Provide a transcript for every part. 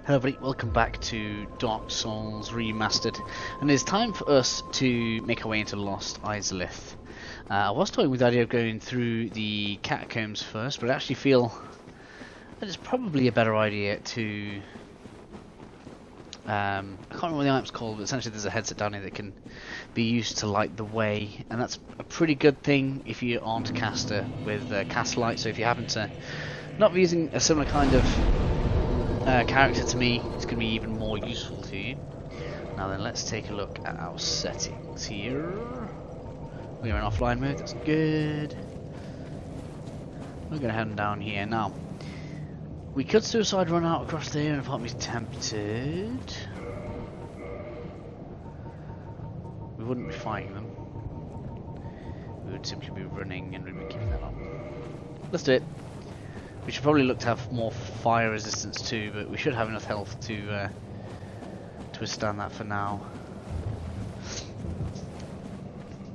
Hello everybody, welcome back to Dark Souls Remastered, and it's time for us to make our way into Lost Izalith. I was toying with the idea of going through the catacombs first, but I actually feel that it's probably a better idea to... I can't remember what the item's called, but essentially there's a headset down here that can be used to light the way, and that's a pretty good thing if you aren't a caster with cast light. So if you happen to not be using a similar kind of character to me, it's going to be even more useful to you. Now then, let's take a look at our settings here. We're in offline mode, that's good. We're going to head down here. Now, we could suicide run out across there and if I'm tempted. We wouldn't be fighting them. We would simply be running and we'd be keeping that up. Let's do it. We should probably look to have more fire resistance too, but we should have enough health to withstand that for now.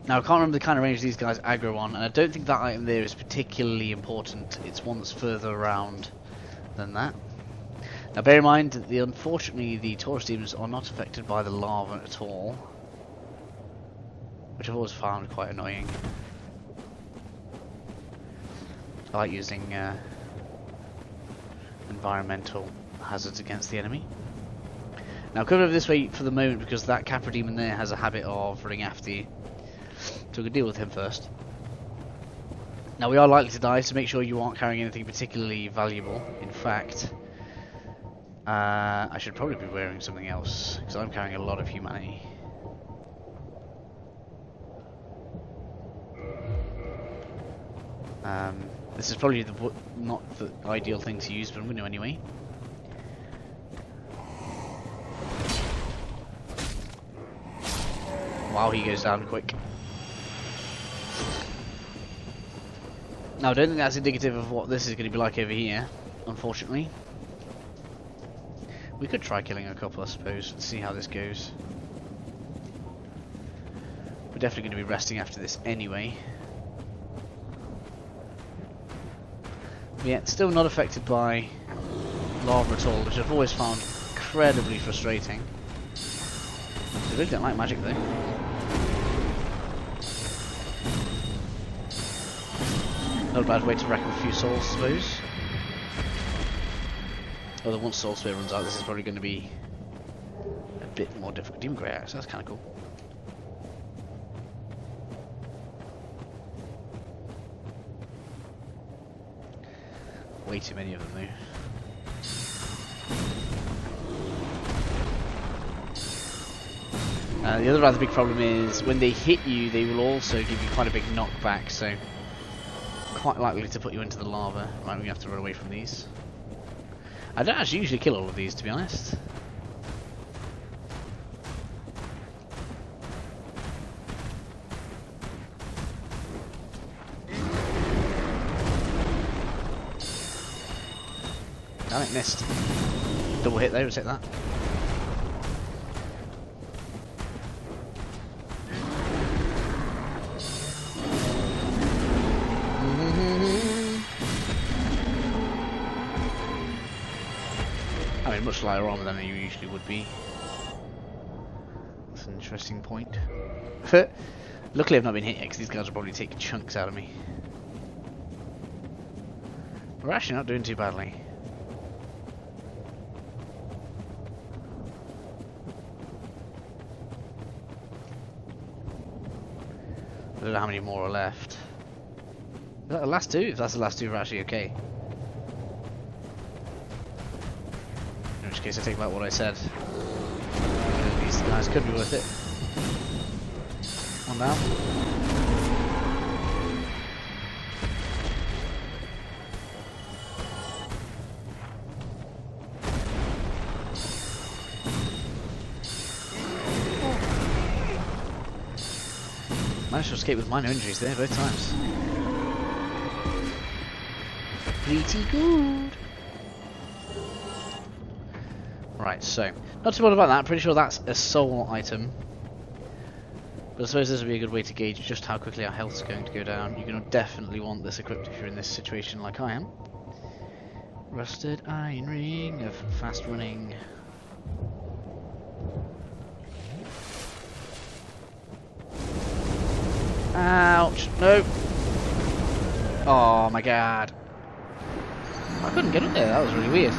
Now I can't remember the kind of range these guys aggro on, and I don't think that item there is particularly important. It's one that's further around than that. Now bear in mind that unfortunately the Taurus demons are not affected by the lava at all, which I've always found quite annoying. I like using environmental hazards against the enemy. Now come over this way for the moment because that Capra demon there has a habit of running after you, so we can deal with him first. Now we are likely to die, so make sure you aren't carrying anything particularly valuable. In fact, I should probably be wearing something else because I'm carrying a lot of humanity. This is probably not the ideal thing to use, but I'm going to anyway. Wow, he goes down quick. Now I don't think that's indicative of what this is going to be like over here, unfortunately. We could try killing a couple, I suppose, and see how this goes. We're definitely going to be resting after this anyway. Yeah, still not affected by lava at all, which I've always found incredibly frustrating. I really don't like magic though. Not a bad way to rack up a few souls, I suppose. Although once Soul Spear runs out, this is probably going to be a bit more difficult. Demon Grey Axe, that's kind of cool. Way too many of them though. The other rather big problem is when they hit you, they will also give you quite a big knockback, so quite likely to put you into the lava. Right, we have to run away from these. I don't actually usually kill all of these, to be honest. Damn it, missed. Double hit there, let's hit that. I mean, much lighter armor than you usually would be. That's an interesting point. Luckily I've not been hit yet, because these guys will probably take chunks out of me. We're actually not doing too badly. I don't know how many more are left. Is that the last two? If that's the last two, we're actually okay. In which case I take back what I said. These guys could be worth it. One down. Managed to escape with minor injuries there both times. Pretty good. Right, so not too worried about that. Pretty sure that's a soul item. But I suppose this would be a good way to gauge just how quickly our health's going to go down. You're going to definitely want this equipped if you're in this situation like I am. Rusted iron ring of fast running. Ouch! No! Oh my god! I couldn't get in there, that was really weird.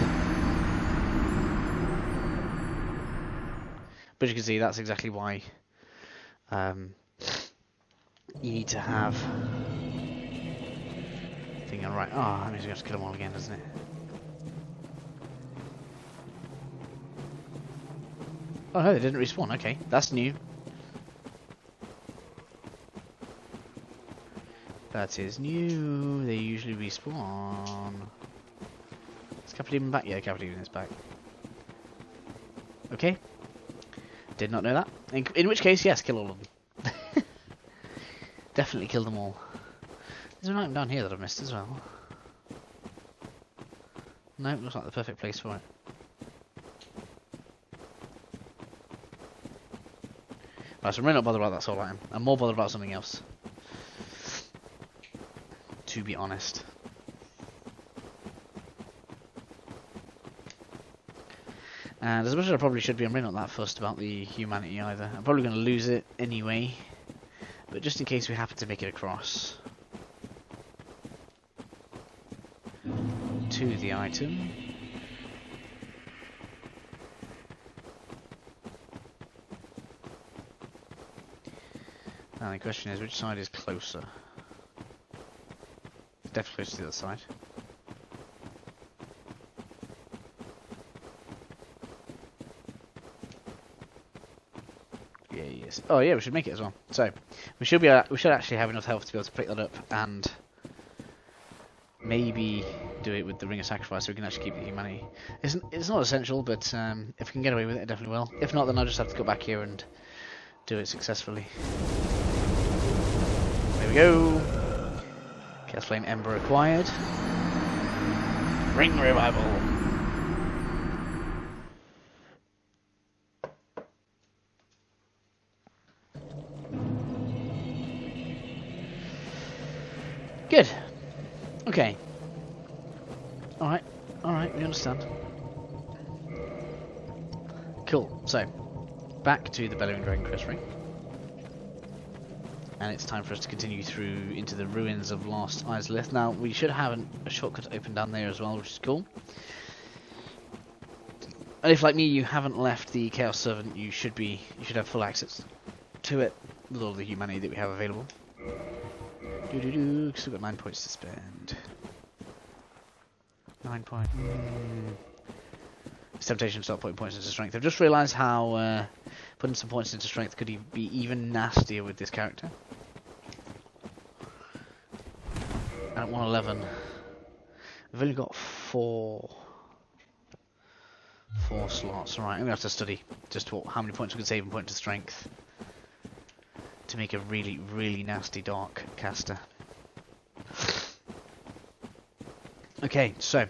But you can see that's exactly why you need to have thing on right. Oh, that means we have to kill them all again, doesn't it? Oh no, they didn't respawn. Okay, that's new. That is new. They usually respawn. Is Capital Demon back? Yeah, Capital Demon is back. Okay. Did not know that. In which case, yes, kill all of them. Definitely kill them all. There's an item down here that I've missed as well. No, looks like the perfect place for it. Right, so I'm really not bothered about that soul item. I'm more bothered about something else. To be honest. And as much as I probably should be, I'm really not that fussed about the humanity either. I'm probably going to lose it anyway. But just in case we happen to make it across to the item. Now the question is, which side is closer? It's definitely closer to the other side. Yeah, yes. Oh yeah, we should make it as well. So we should actually have enough health to be able to pick that up and maybe do it with the Ring of Sacrifice, so we can actually keep the humanity. It's not essential, but if we can get away with it, I definitely will. If not, then I'll just have to go back here and do it successfully. There we go. Chaos Flame Ember acquired. Ring Revival. Good. Okay. Alright, we understand. Cool, so, back to the Bellowing Dragon Crest Ring. And it's time for us to continue through into the ruins of Lost Izalith. Now, we should have a shortcut open down there as well, which is cool. And if, like me, you haven't left the Chaos Servant, you should have full access to it with all the humanity that we have available. Still got 9 points to spend. 9 points. It's temptation to start putting points into strength. I've just realised how putting some points into strength could be even nastier with this character. And at 111, we've only got four slots. Alright, I'm going to have to study just how many points we can save and put into strength to make a really, really nasty dark caster. Okay, so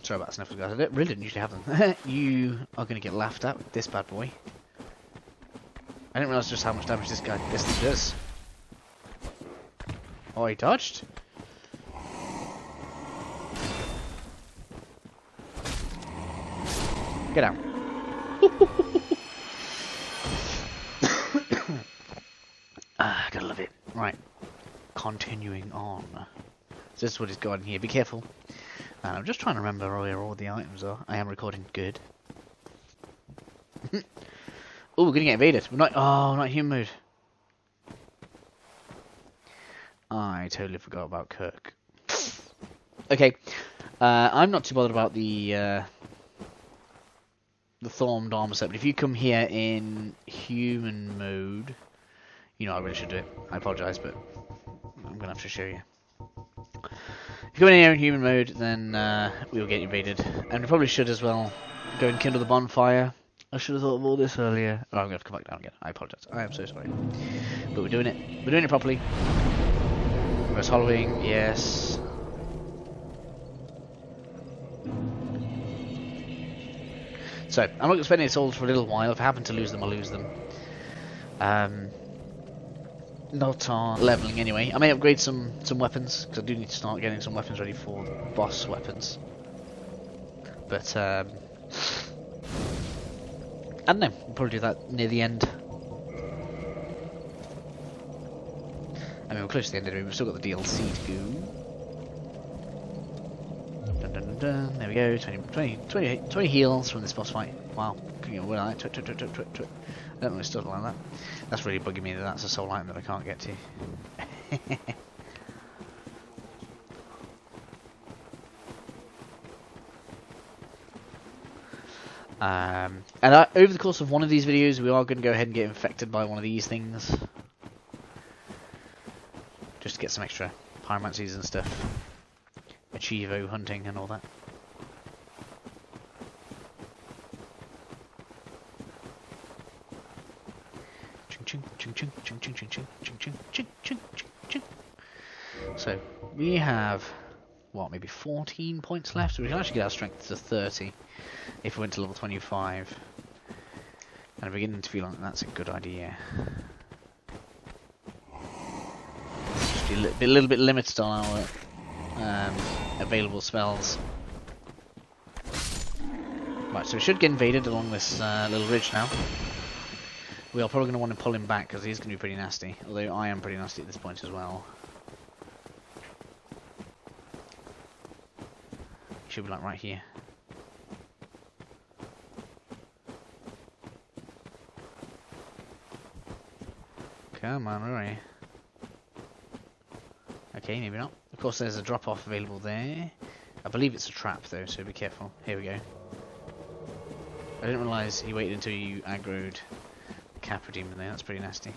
sorry about sniffles, guys. I really didn't usually have them. You are going to get laughed at with this bad boy. I didn't realise just how much damage this thing does. Oh, he dodged. Get out. Gotta love it. Right, continuing on. So this is what he's got in here. Be careful. And I'm just trying to remember where all the items are. I am recording. Good. Oh, we're gonna get invaded. We're not. Oh, not human mode. I totally forgot about Kirk. Okay. I'm not too bothered about the Thormed armor set, but if you come here in human mode, you know I really should do it. I apologise, but I'm gonna have to show you. If you come in here in human mode, then we'll get invaded, and we probably should as well go and kindle the bonfire. I should have thought of all this earlier. Oh, I'm gonna have to come back down again. I apologise. I am so sorry, but we're doing it. We're doing it properly. Reverse hollowing, yes. So, I'm not going to spend any souls for a little while. If I happen to lose them, I'll lose them. not on leveling anyway. I may upgrade some weapons, because I do need to start getting some weapons ready for boss weapons. But, I don't know, we'll probably do that near the end. I mean, we're close to the end anyway, we've still got the DLC to go. Dun, dun, dun, dun. There we go, 20 heals from this boss fight. Wow, can you like twit. I don't really stuff like that. That's really bugging me that that's a soul item that I can't get to. And over the course of one of these videos, we are going to go ahead and get infected by one of these things. Just to get some extra pyromancies and stuff. Achievo hunting and all that. So we have what, maybe 14 points left, so we can actually get our strength to 30 if we went to level 25. And I'm beginning to feel like that's a good idea. Just be a little bit limited on our available spells. Right, so we should get invaded along this little ridge now. We are probably going to want to pull him back because he's going to be pretty nasty. Although I am pretty nasty at this point as well. Should be like right here. Come on, where are you? Okay, maybe not. Of course, there's a drop-off available there. I believe it's a trap though, so be careful. Here we go. I didn't realise he waited until you aggroed Capra Demon there. That's pretty nasty.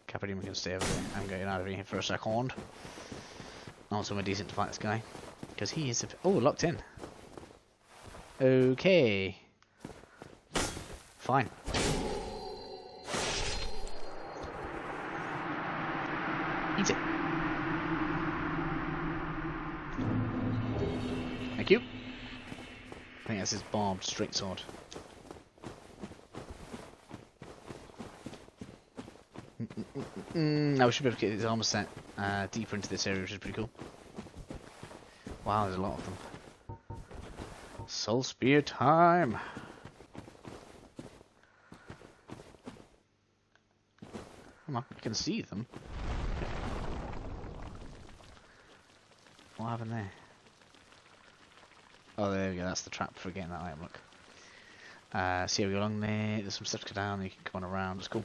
Capra Demon can stay over there. I'm getting out of here for a second. I want somewhere decent to fight this guy. Because he is... Oh, locked in. Okay. Fine. Eat it. Thank you. I think that's his barbed straight sword. Now we should be able to get his armor set deeper into this area, which is pretty cool. Wow, there's a lot of them. Soul Spear time! Come on, you can see them. What happened there? Oh, there we go, that's the trap for getting that item, look. See how we go along there, there's some stuff to go down, you can come on around, it's cool.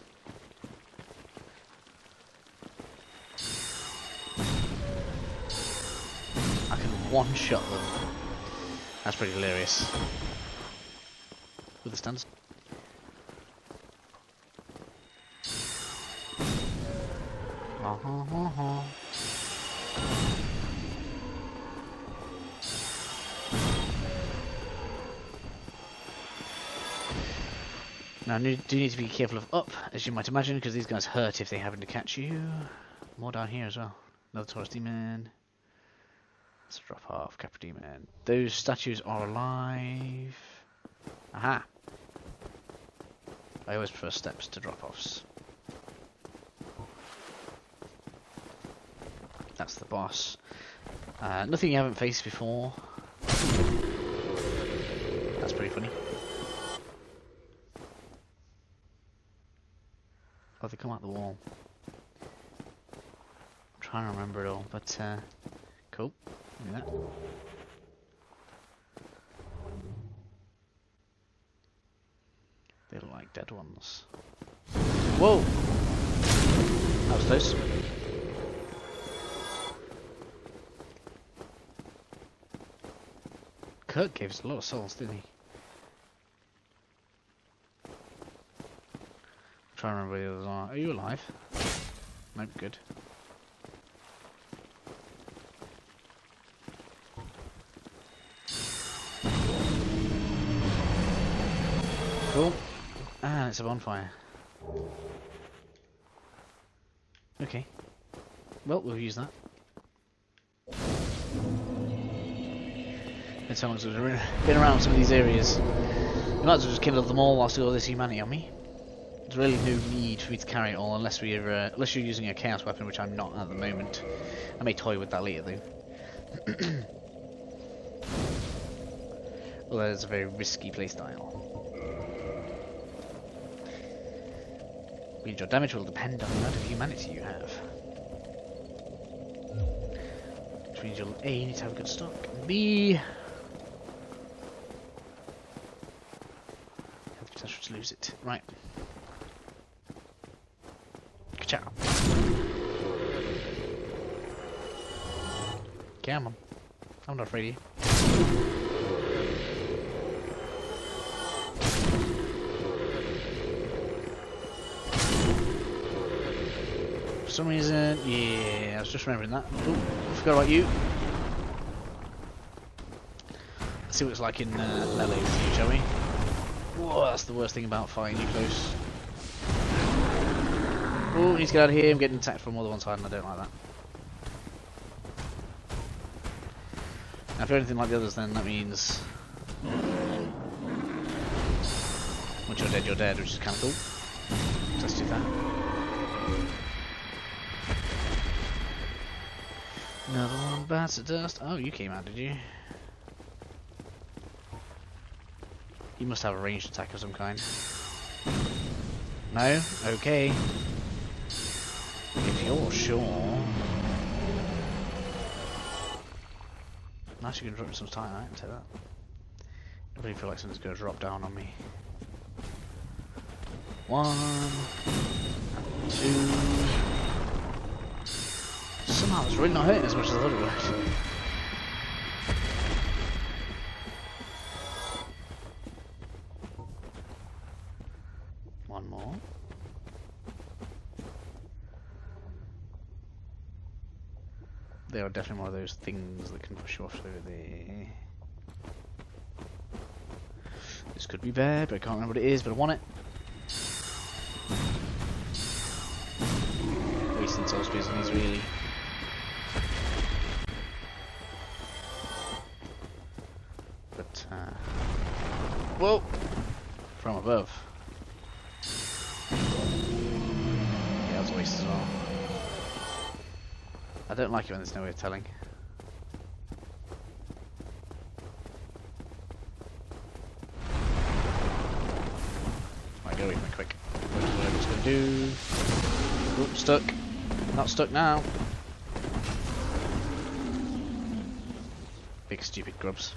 I can one-shot them. That's pretty hilarious. With the stands. Now, you do need to be careful of up, as you might imagine, because these guys hurt if they happen to catch you. More down here as well. Another Taurus Demon. Let's drop off Capra Demon. Those statues are alive. Aha! I always prefer steps to drop-offs. That's the boss. Nothing you haven't faced before. That's pretty funny. Oh, they come out the wall. I'm trying to remember it all, but cool. Look at that. They look like dead ones. Whoa! That was close. Kirk gave us a lot of souls, didn't he? I'm trying to remember where the others are. Are you alive? Nope, good. Cool. Ah, it's a bonfire. Okay. Well, we'll use that. It's how long we've been around some of these areas. We might as well just kill them all whilst we got all this humanity on me. There's really no need for me to carry it all unless unless you're using a chaos weapon, which I'm not at the moment. I may toy with that later though. Well, that is a very risky playstyle. Your damage will depend on the amount of humanity you have. Which means you'll A, need to have a good stock, and B, have the potential to lose it. Right. Ka-chow. Come on. I'm not afraid of you. For some reason, yeah, I was just remembering that. Oh, forgot about you. Let's see what it's like in melee with you, shall we? Whoa, that's the worst thing about fighting you close. Oh, need to get out of here. I'm getting attacked from more than one side, and I don't like that. Now, if you're anything like the others, then that means once you're dead, which is kind of cool. So let's do that. Another one bites the dust. Oh, you came out, did you? You must have a ranged attack of some kind. No? Okay. If you're sure. Nice, you can drop me some time, right? Take that. I really feel like something's going to drop down on me. 1, 2. Somehow it's really not hurting as much as I thought it would. One more. They are definitely one of those things that can push you off over there. This could be bad, but I can't remember what it is, but I want it. Wasting soul spears on these, really. But, whoa! From above. Yeah, that was a waste as well. I don't like it when there's no way of telling. Might go even quick. Whatever it's going to do. Oop, stuck. Not stuck now. Big stupid grubs.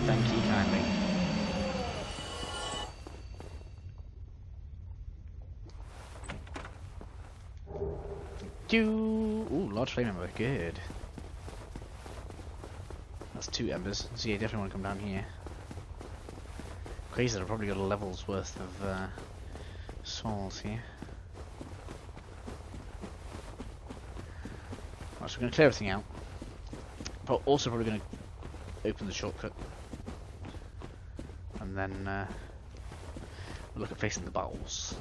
Thank you kindly. Ooh, large flame ember, good. That's 2 embers, so yeah, definitely want to come down here. Crazy that I've probably got a level's worth of souls here. Right, so we're going to clear everything out. But also probably going to open the shortcut. And then we'll look at facing the battles.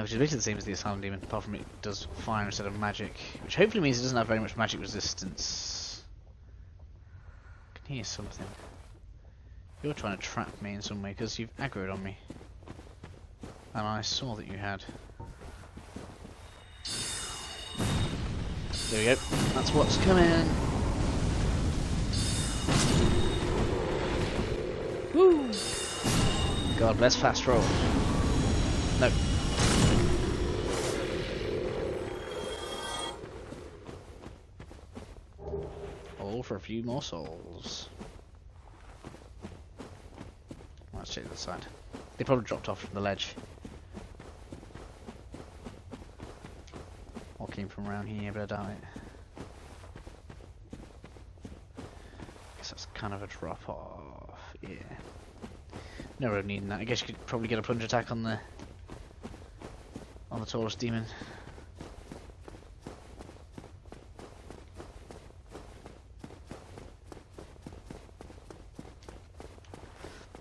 Which is basically the same as the Asylum Demon, apart from it does fire instead of magic. Which hopefully means it doesn't have very much magic resistance. I can hear something. You're trying to trap me in some way because you've aggroed on me. And I saw that you had. There we go. That's what's coming. Woo! God bless fast roll. No. All for a few more souls. Let's check this side. They probably dropped off from the ledge. Or came from around here, but I doubt it. Guess that's kind of a drop off. Yeah. No road needing that. I guess you could probably get a plunge attack on the tallest demon.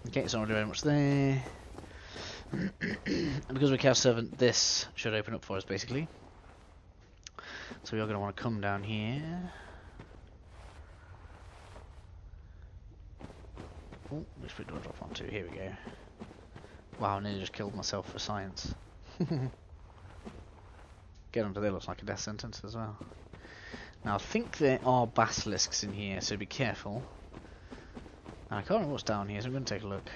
Okay, it's not really very much there. And because we're Chaos Servant, this should open up for us basically. So we are going to want to come down here. Oh, which bit do I drop onto? Here we go. Wow, I nearly just killed myself for science. Get onto there looks like a death sentence as well. Now I think there are basilisks in here, so be careful. And I can't remember what's down here, so I'm going to take a look.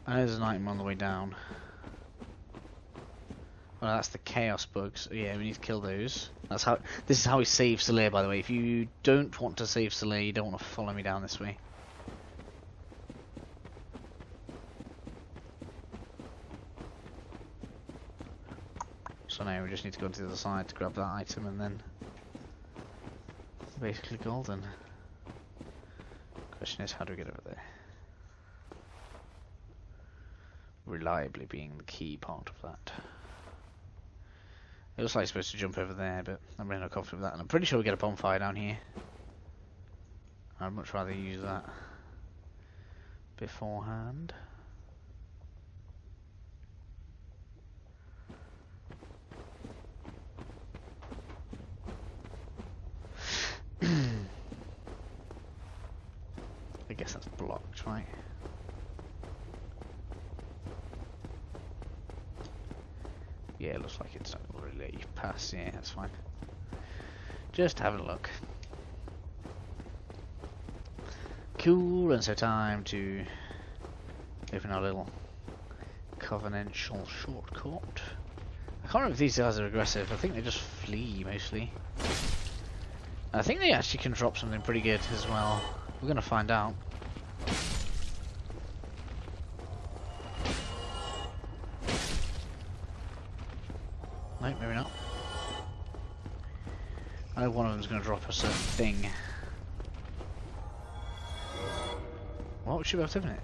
I know there's an item on the way down. Well, that's the chaos bugs. Yeah, we need to kill those. That's how. This is how we save Solair, by the way. If you don't want to save Solair, you don't want to follow me down this way. So now we just need to go to the other side to grab that item, and then basically golden. Question is, how do we get over there? Reliably being the key part of that. It looks like you're supposed to jump over there, but I'm really not confident with that. And I'm pretty sure we get a bonfire down here. I'd much rather use that beforehand. I guess that's blocked, right? Yeah, it looks like it's not going to really let you pass. Yeah, that's fine. Just having a look. Cool, and so time to open our little covenantal shortcut. I can't remember if these guys are aggressive. I think they just flee mostly. I think they actually can drop something pretty good as well. We're going to find out. No, maybe not. I know one of them's going to drop a certain thing. What would she be able to open it?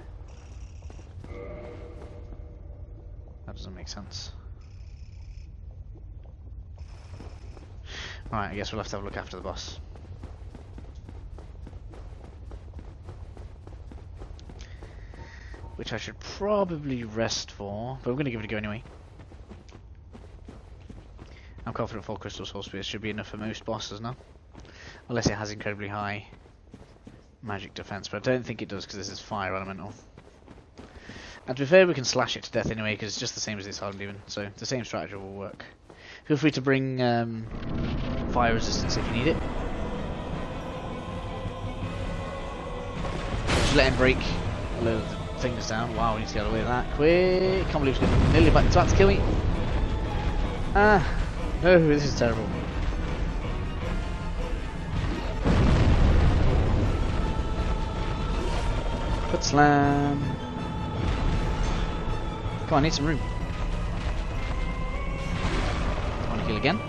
That doesn't make sense. Alright, I guess we'll have to have a look after the boss. Which I should probably rest for, but I'm going to give it a go anyway. I'm confident 4 crystal soul spears should be enough for most bosses now. Unless it has incredibly high magic defense, but I don't think it does because this is fire elemental. And to be fair, we can slash it to death anyway because it's just the same as this Hardened Demon, so the same strategy will work. Feel free to bring fire resistance if you need it. Just let him break a load of the things down. Wow, we need to get away with that quick. Can't believe he's going nearly back to kill me. Ah, no, this is terrible. Foot slam. Come on, I need some room. Want to heal again?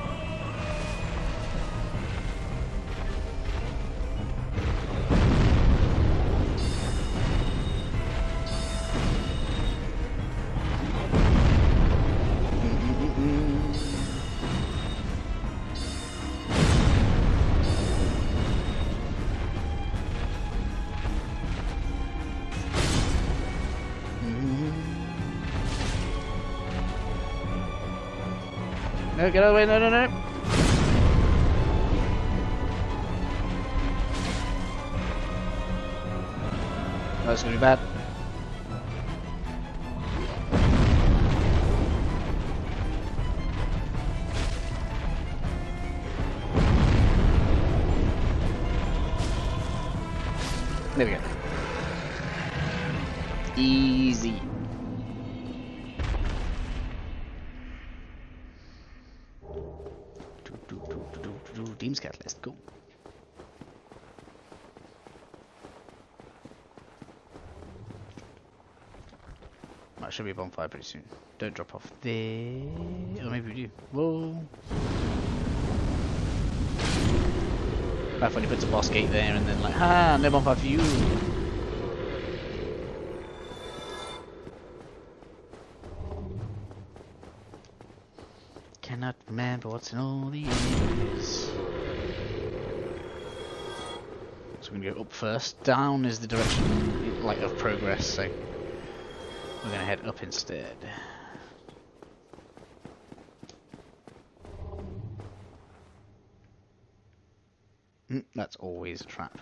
No, get out of the way, no, no, no. That's gonna be bad. There we go. Easy. Demon's Catalyst, cool. That should be a bonfire pretty soon. Don't drop off there. Or maybe we do. Whoa. Like when he puts a boss gate there and then like, ha, no bonfire for you. Cannot remember what's in all the years. So we're gonna go up first. Down is the direction like of progress, so we're gonna head up instead. That's always a trap.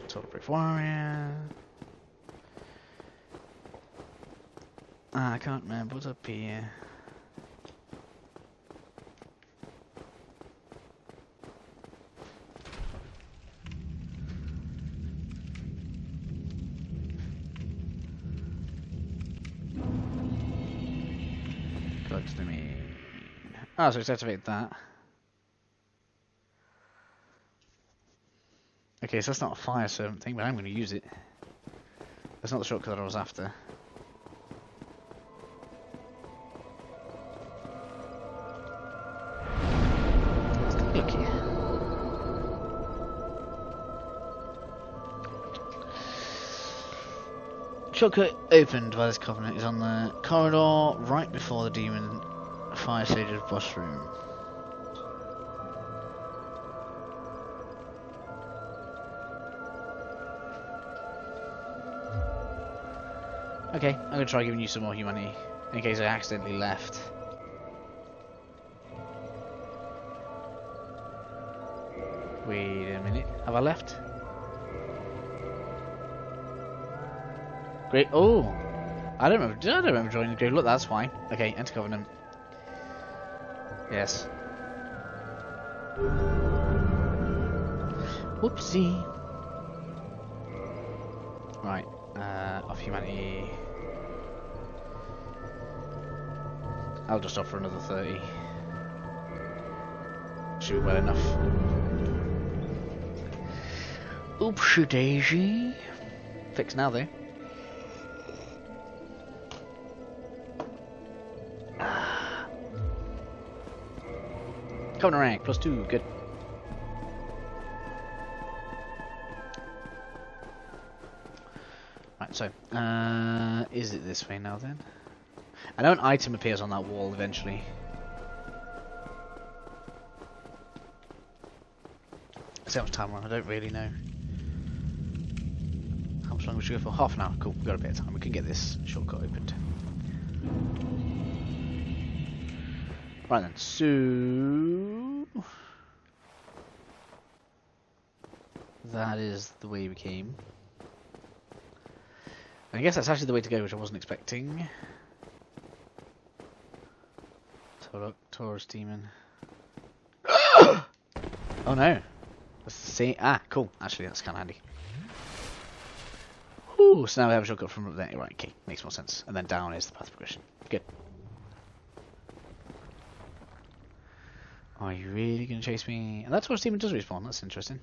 Total Brick Warrior. I can't remember what's up here. Collect the mean. Oh, so it's activated that. Okay, so that's not a fire servant thing, but I'm going to use it. That's not the shortcut that I was after. Look here. Shortcut opened by this covenant is on the corridor right before the demon fire sage's boss room. Okay, I'm gonna try giving you some more humanity in case I accidentally left. Wait a minute, have I left? Great. Oh, I don't remember joining the group. Look, that's fine. Okay, enter covenant. Yes. Whoopsie. Right. Off humanity. I'll just offer another 30. Should be well enough. Oopsie daisy. Fixed now though. Covenant rank +2, good. Right, so is it this way now then? I know an item appears on that wall eventually. See how much time we're on, I don't really know. How much longer should we go for? Half an hour, cool, we've got a bit of time, we can get this shortcut opened. Right then, so that is the way we came. And I guess that's actually the way to go, which I wasn't expecting. Taurus demon. Oh no! That's the same. Ah, cool. Actually, that's kind of handy. Ooh, so now we have a shortcut from up there. Right, okay, makes more sense. And then down is the path progression. Good. Are you really going to chase me? And that's what Demon does respawn, that's interesting.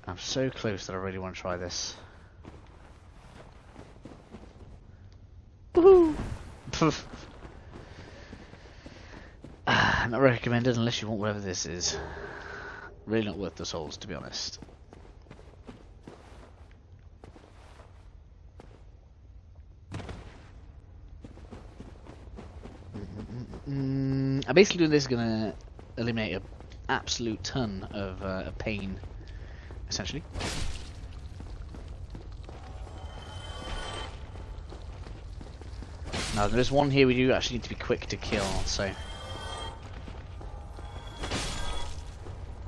I'm so close that I really want to try this. Woohoo! Not recommended unless you want whatever this is. Really not worth the souls, to be honest. Basically doing this is going to eliminate an absolute ton of pain, essentially. Now there is one here we do actually need to be quick to kill, so...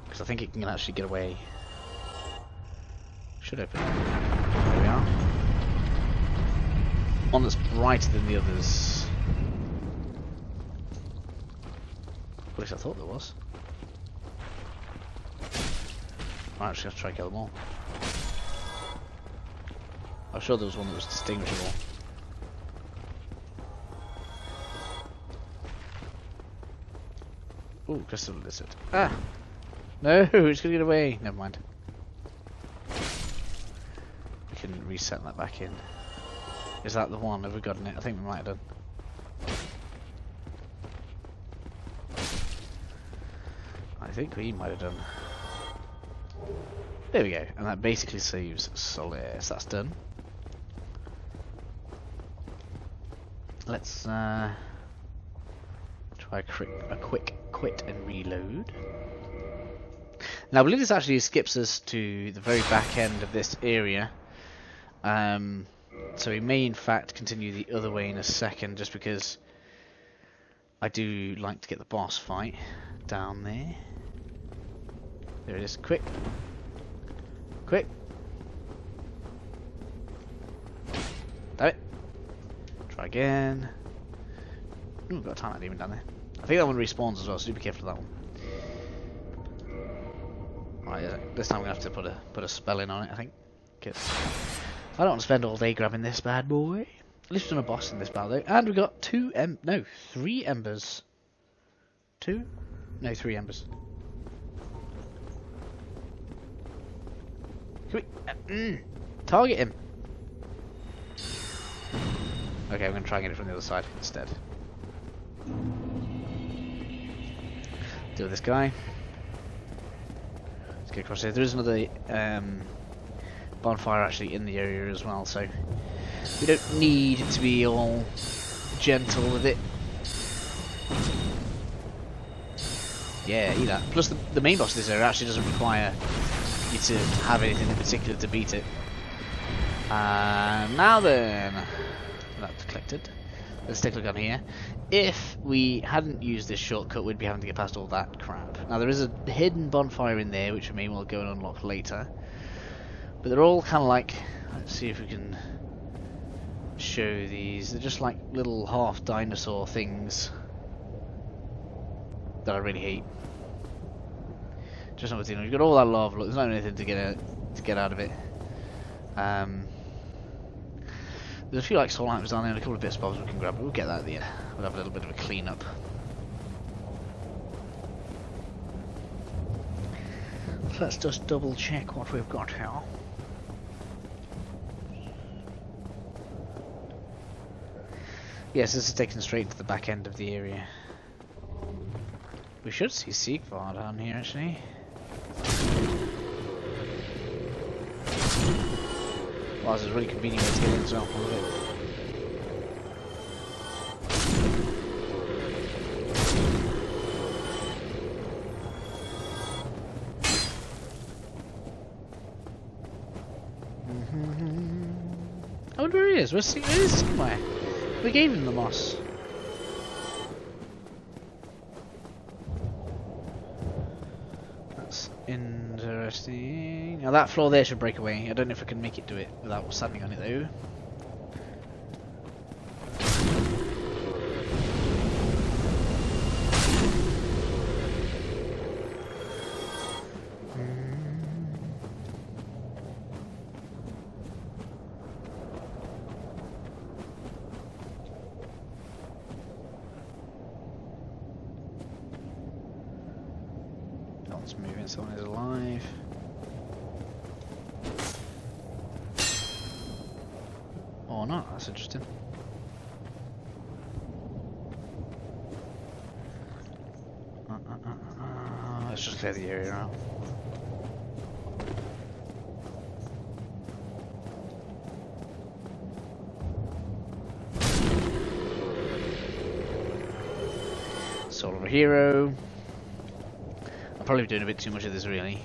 Because I think it can actually get away. Should open. There we are. One that's brighter than the others. At least I thought there was. I'm actually going to try and kill them all. I'm sure there was one that was distinguishable. Ooh, crystal lizard. Ah! No, it's going to get away. Never mind. can reset that back in. Is that the one? Have we gotten it? I think we might have done. I think we might have done. There we go, and that basically saves Solair, so that's done. Let's try a quick quit and reload. Now I believe this actually skips us to the very back end of this area. So we may in fact continue the other way in a second, just because I do like to get the boss fight down there. There it is. Quick. Quick. Damn it. Try again. Ooh, we've got a time demon down there. I think that one respawns as well, so do be careful of that one. Right, this time we're going to have to put a spell in on it, I think. Cause I don't want to spend all day grabbing this bad boy. At least we've done a boss in this battle though. And we got 3 embers. 2? No, 3 embers. Can we target him? Okay, I'm going to try and get it from the other side instead. Deal with this guy. Let's get across here. There is another bonfire actually in the area as well, so we don't need to be all gentle with it. Yeah, eat that. Plus the main boss of this area actually doesn't require you to have anything in particular to beat it. Now then, that's collected. Let's take a look on here. If we hadn't used this shortcut, we'd be having to get past all that crap. Now there is a hidden bonfire in there, which we may well go and unlock later. But they're all kind of like, let's see if we can show these. They're just like little half dinosaur things that I really hate. Just not with, you know, you've got all that lava. Look, there's not anything to get out of it. There's a few like soul items down there and a couple of bits and bobs we can grab, but we'll get that at the end. We'll have a little bit of a clean up. So let's just double check what we've got here. Yes, this is taken straight into the back end of the area. We should see Siegvar down here actually. Wow, this is a really convenient way to get in as well. I wonder where he is. Where is Sigmar? We gave him the moss. That's interesting. Now that floor there should break away. I don't know if I can make it do it without standing on it though. Let's move in, someone is alive. Or not, that's interesting. Let's just clear the area out. Soul of a hero. I'm probably doing a bit too much of this really.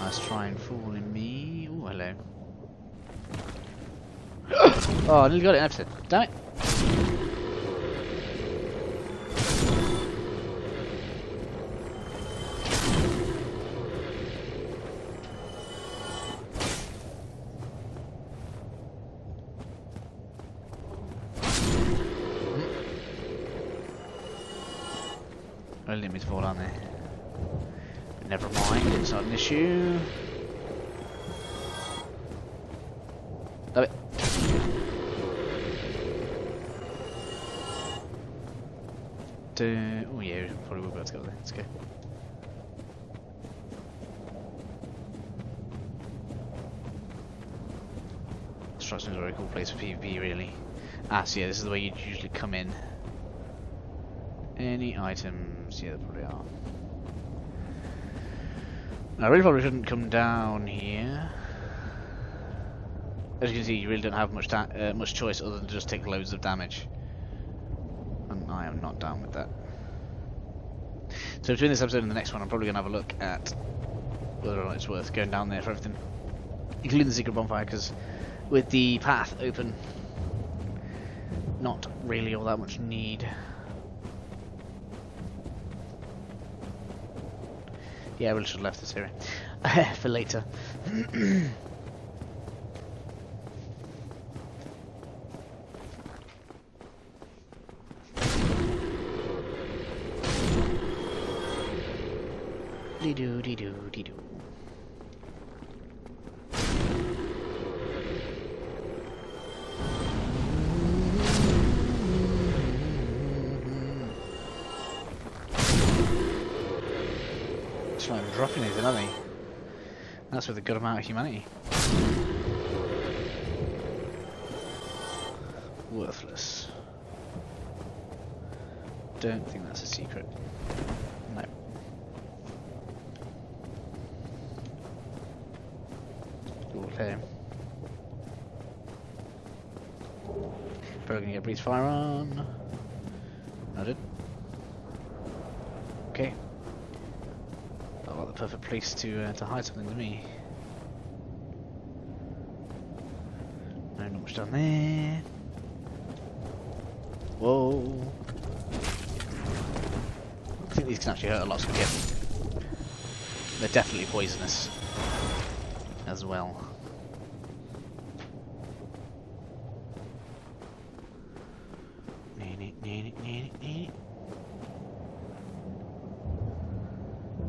Let's try and fool in me. Oh, hello. Oh, I nearly got it in episode. Damn it. I didn't mean to fall down there. But never mind, it's not an issue. Damn it. Oh yeah, probably will be able to go there. Let's go. Strikes me as a very cool place for PvP, really. Ah, so yeah, this is the way you'd usually come in. Any items? Yeah, there probably are. I really probably shouldn't come down here. As you can see, you really don't have much choice other than just take loads of damage. And I am not down with that. So between this episode and the next one, I'm probably going to have a look at whether or not it's worth going down there for everything. Including the secret bonfire, because with the path open, not really all that much need. Yeah, I really should have left this area for later. Dee-doo, dee-doo, dee-doo. It's not even dropping anything, are they? That's with a good amount of humanity. Worthless. Don't think that's a secret. No. Okay. Probably gonna get breeze fire on. Noted. Okay. Not like the perfect place to hide something to me. No, not much down there. Whoa. I think these can actually hurt a lot, so yeah. They're definitely poisonous as well.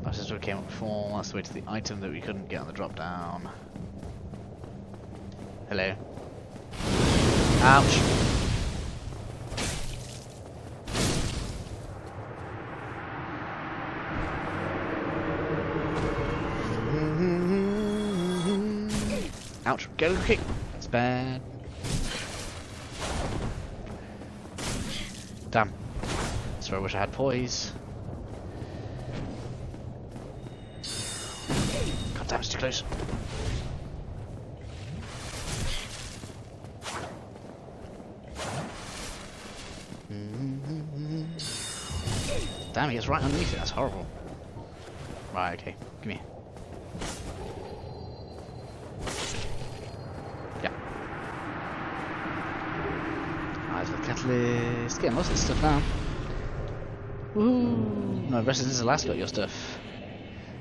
That's just what came up before. That's the way to the item that we couldn't get on the drop down. Hello. Ouch. Ouch. Get a kick. That's bad. Damn. That's where I wish I had poise. God damn, it's too close. Damn, he gets right underneath it. That's horrible. Right, okay. Give me. Yeah. Eyes of the catalyst. Getting most of this stuff now. Woohoo! No, the rest of this Izalith got your stuff.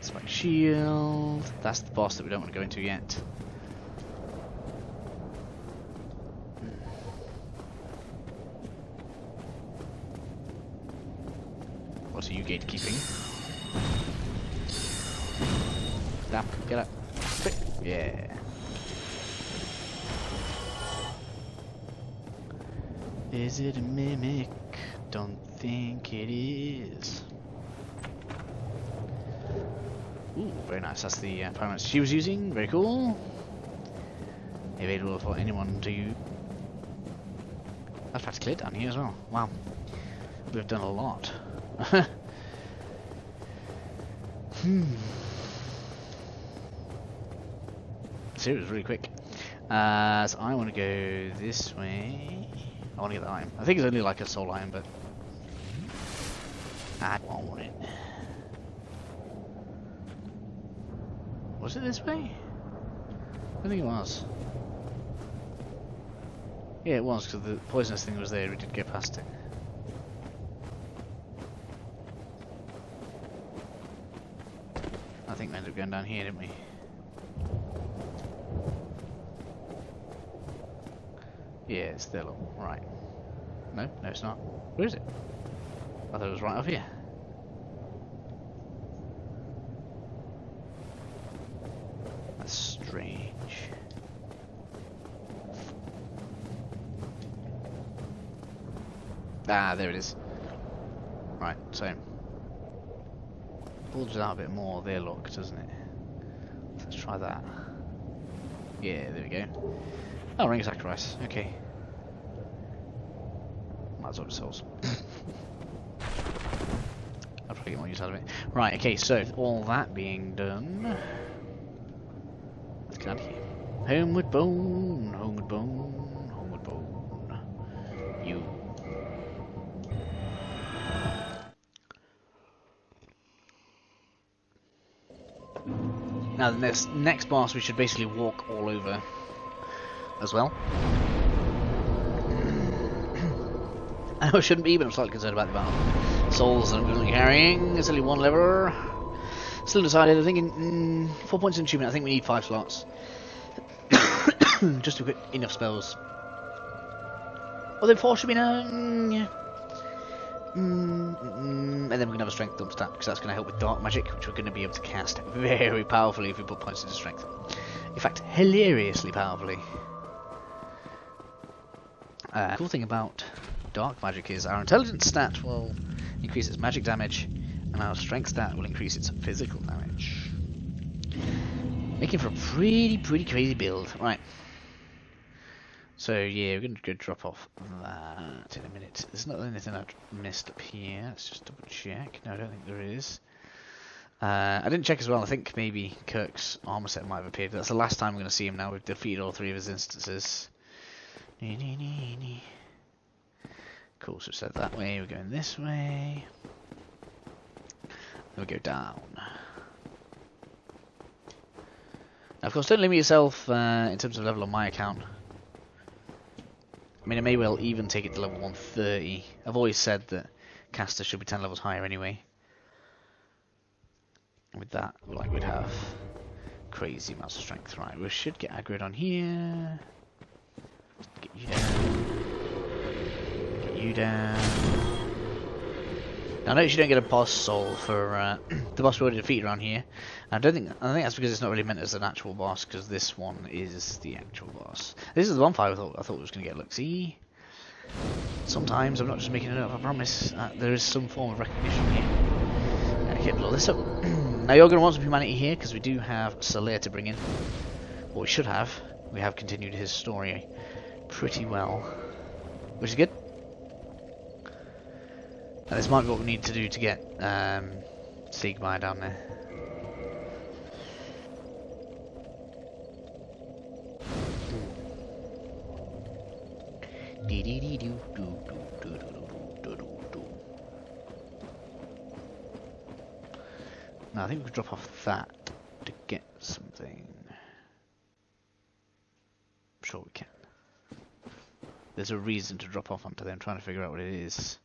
Spike shield. That's the boss that we don't want to go into yet. What are you gatekeeping? Damn, get up. Quick. Yeah. Is it a mimic? Don't think it is. Ooh, very nice. That's the pyramids she was using. Very cool. Available for anyone to. That's practically it down here as well. Wow. We've done a lot. So it was really quick. So I want to go this way. I want to get the iron. I think it's only like a soul iron, but I don't want it. Was it this way? I think it was. Yeah, it was, because the poisonous thing was there. We did get past it. I think we ended up going down here, didn't we? Yeah, it's still right. No, no, it's not. Where is it? I thought it was right up here. That's strange. Ah, there it is. Right, so bulges out a bit more there, look, doesn't it? Let's try that. Yeah, there we go. Oh, ring of sacrifice. Okay. Might as well just souls. I'll probably get more use out of it. Right, okay, so all that being done, let's get out of here. Homeward bone, homeward bone, homeward bone. You. Now the next boss we should basically walk all over as well. I know I shouldn't be, but I'm slightly concerned about the amount of souls that I'm currently carrying. There's only one lever. Still undecided. I'm thinking 4 points in achievement. I think we need 5 slots just to get enough spells. Although 4 should be now. Yeah. And then we're going to have a strength dump stat, because that's going to help with dark magic, which we're going to be able to cast very powerfully if we put points into strength. In fact, hilariously powerfully. Cool thing about dark magic is our intelligence stat will increase its magic damage, and our strength stat will increase its physical damage. Making for a pretty crazy build. Right. So yeah, we're going to go drop off that in a minute. There's not anything I've missed up here. Let's just double check. No, I don't think there is. I didn't check as well. I think maybe Kirk's armor set might have appeared. That's the last time we're going to see him now. We've defeated all 3 of his instances. Cool, so set that way. We're going this way. Then we go down. Now, of course, don't limit yourself in terms of level on my account. I mean, I may well even take it to level 130. I've always said that caster should be 10 levels higher anyway. With that, like, we'd have crazy amounts of strength. Right, we should get aggroed on here. Get you down. Get you down. Now, notice you don't get a boss soul for the boss we already defeated around here. I think that's because it's not really meant as an actual boss, because this one is the actual boss. This is the bonfire I thought it was going to get. Look, see? Sometimes I'm not just making it up. I promise there is some form of recognition here. Okay, blow this up. Now you're going to want some humanity here, because we do have Solair to bring in. Or we should have. We have continued his story pretty well, which is good. And this might be what we need to do to get Sigmar down there. Now I think we could drop off that to get something. I'm sure we can. There's a reason to drop off onto there. I'm trying to figure out what it is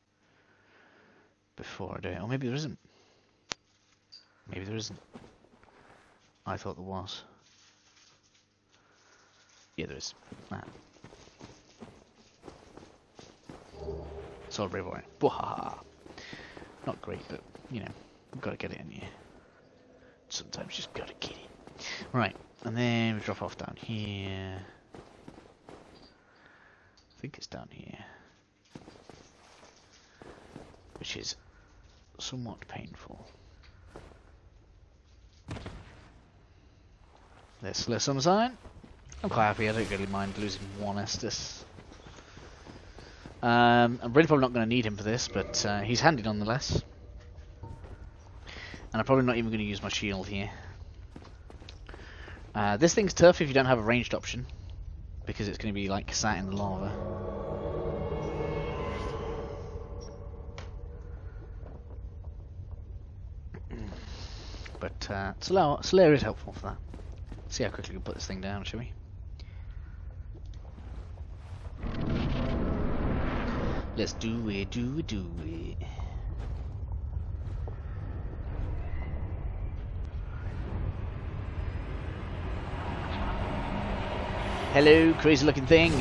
before I do it. Or maybe there isn't. Maybe there isn't. I thought there was. Yeah, there is. Nah. Solid brave boy. Bwahaha. Not great, but you know, we've got to get it in here. Sometimes you just got to get it. Right, and then we drop off down here. I think it's down here, which is somewhat painful. Let's let some sign. I'm quite happy. I don't really mind losing 1 Estus. I'm really probably not going to need him for this, but he's handy nonetheless. And I'm probably not even going to use my shield here. This thing's tough if you don't have a ranged option, because it's going to be like sat in the lava. But Solair is helpful for that. Let's see how quickly we can put this thing down, shall we? Let's do it, do it, do it. Hello, crazy looking thing.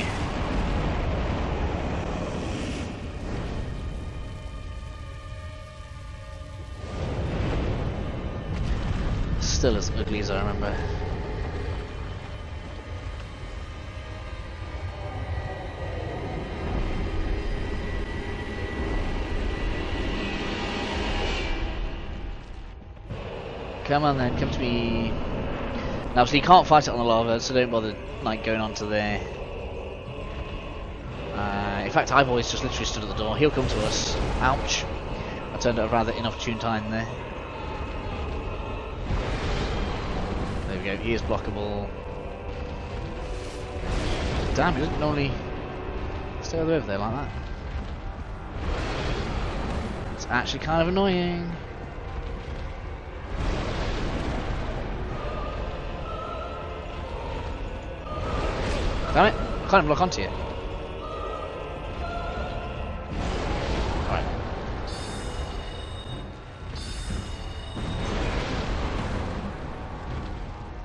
Still as ugly as I remember. Come on then, come to me. Now, so you can't fight it on the lava, so don't bother like going onto there. In fact, I've always just literally stood at the door. He'll come to us. Ouch. I turned at a rather inopportune time there. There we go, he is blockable. Damn, he doesn't normally stay all the way over there like that. It's actually kind of annoying. Damn it, I can't even block onto you. Alright.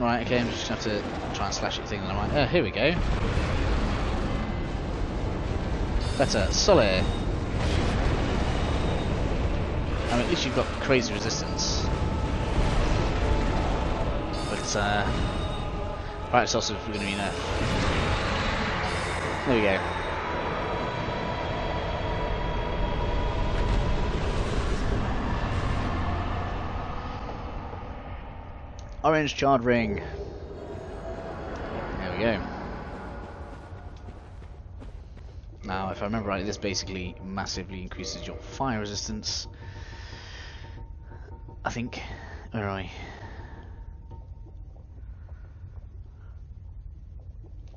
Right, okay, I'm just going to have to try and slash your thing that I might. Here we go. Better. Solair. I mean, at least you've got crazy resistance. But, right, it's also going to be enough. There we go. Orange charred ring. There we go. Now, if I remember right, this basically massively increases your fire resistance. I think. Where are we?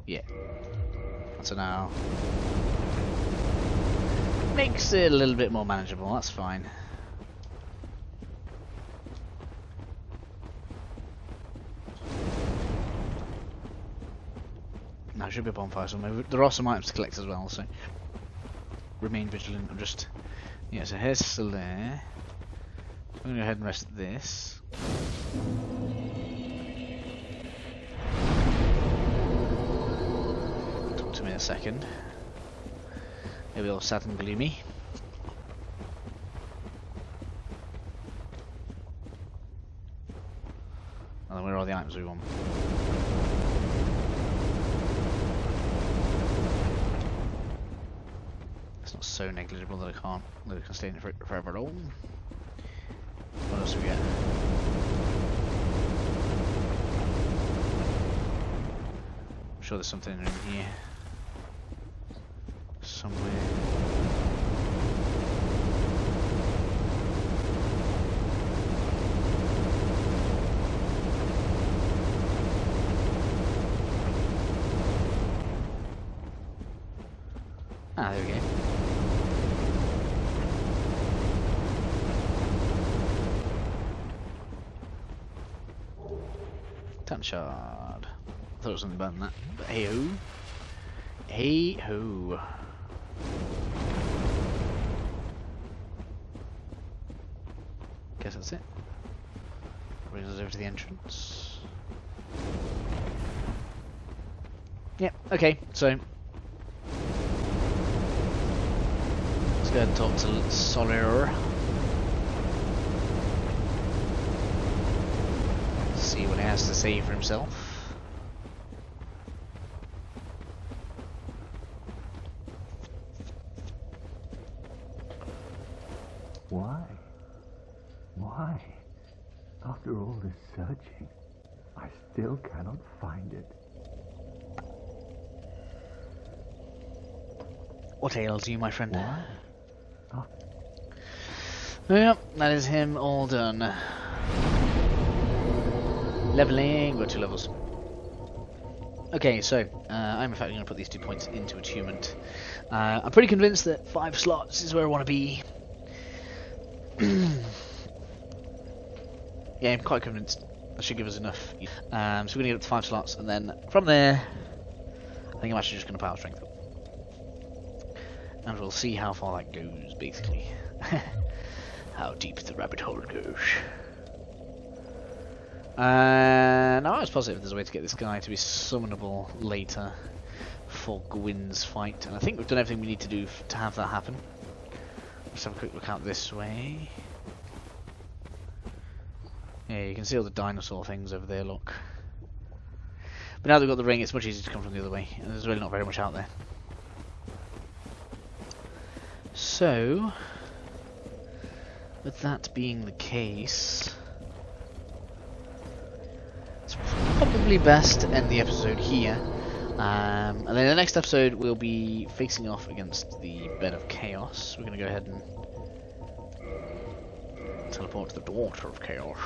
Yeah. So now makes it a little bit more manageable. That's fine. Now there should be a bonfire somewhere. There are some items to collect as well, so remain vigilant. I'm just so here's Solair. I'm gonna go ahead and rest this. Talk to me a second. Maybe all sad and gloomy. And then where are all the items we want? It's not so negligible that I can stay in it forever at all. What else do we get? I'm sure there's something in here somewhere. Ah, there we go. Tan shard. I thought it was something better than that, but hey ho. Hey ho. Guess that's it. Brings us over to the entrance. Yep, okay, so let's go ahead and talk to Solair. See what he has to say for himself. Why? Why? After all this searching, I still cannot find it. What ails you, my friend? Why? Oh. Yep, that is him all done. Leveling, we're 2 levels. Okay, so I'm in fact going to put these 2 points into attunement. I'm pretty convinced that 5 slots is where I want to be. Yeah, I'm quite convinced that should give us enough. So we're going to get up to 5 slots, and then from there, I think I'm actually just going to power strength up. And we'll see how far that goes, basically. How deep the rabbit hole goes. Now I was positive there's a way to get this guy to be summonable later for Gwyn's fight, and I think we've done everything we need to do to have that happen. Let's have a quick look out this way. Yeah, you can see all the dinosaur things over there, look. But now that we've got the ring, it's much easier to come from the other way, and there's really not very much out there. So, with that being the case, probably best to end the episode here. And then the next episode we'll be facing off against the Bed of Chaos. We're going to go ahead and teleport to the Daughter of Chaos.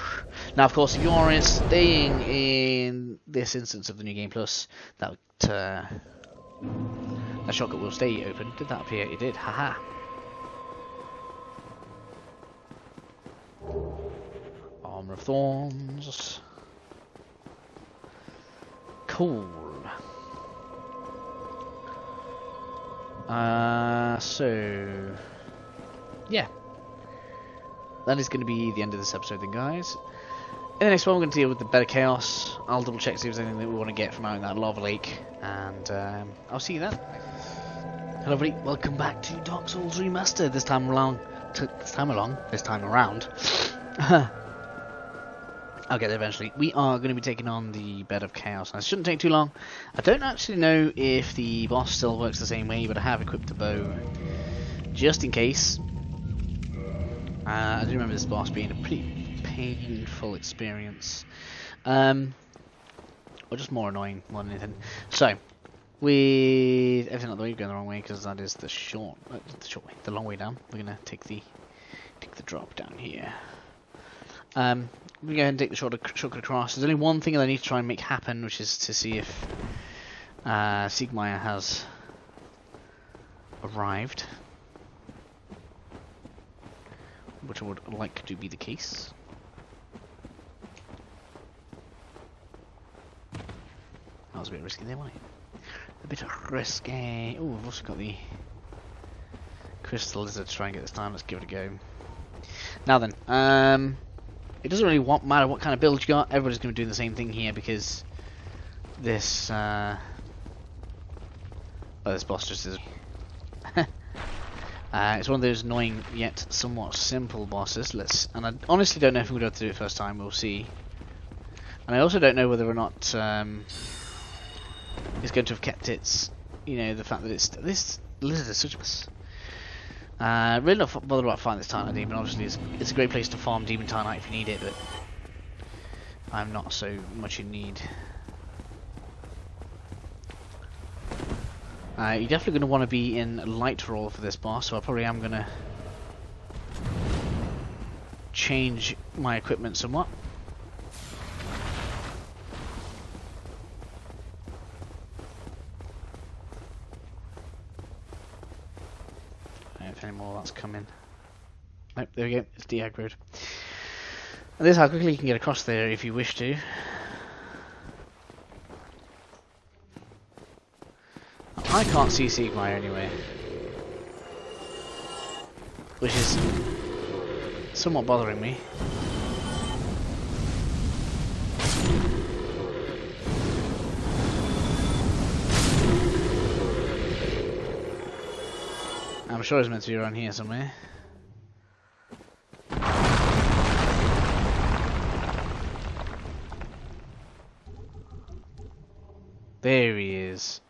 Now, of course, if you are staying in this instance of the New Game Plus, that shortcut will stay open. Did that appear? It did. Haha. Armor of Thorns. Cool. So yeah, that is going to be the end of this episode then, guys. In the next one we're going to deal with the Bed of Chaos. I'll double check see if there's anything that we want to get from out in that lava lake, and I'll see you then. Hello everybody, welcome back to Dark Souls Remastered. This time around. I'll get there eventually. We are going to be taking on the Bed of Chaos, and it shouldn't take too long. I don't actually know if the boss still works the same way, but I have equipped the bow just in case. I do remember this boss being a pretty painful experience, or just more annoying more than anything. So, with everything out the way, going the wrong way because that is the short way, the long way down. We're gonna take the drop down here. We go ahead and take the shortcut across. There's only one thing that I need to try and make happen, which is to see if Siegmeyer has arrived, which I would like to be the case. That was a bit risky there, wasn't it? A bit risky. Oh, I've also got the crystal lizard to try and get this time. Let's give it a go. Now then, it doesn't really matter what kind of build you got. Everybody's going to be doing the same thing here because this this boss just is. It's one of those annoying yet somewhat simple bosses. And I honestly don't know if we're going to have to do it first time. We'll see. And I also don't know whether or not it's going to have kept its, the fact that it's this lizard is such a mess. Really not bothered about fighting this Titanite demon. Obviously, it's a great place to farm demon Titanite if you need it, but I'm not so much in need. You're definitely going to want to be in light roll for this boss, so I probably am going to change my equipment somewhat. If any more that's coming. Nope, there we go, it's de-aggroed. And this is how quickly you can get across there if you wish to. I can't see Siegmeyer anyway, which is somewhat bothering me. I'm sure he's meant to be around here somewhere. There he is.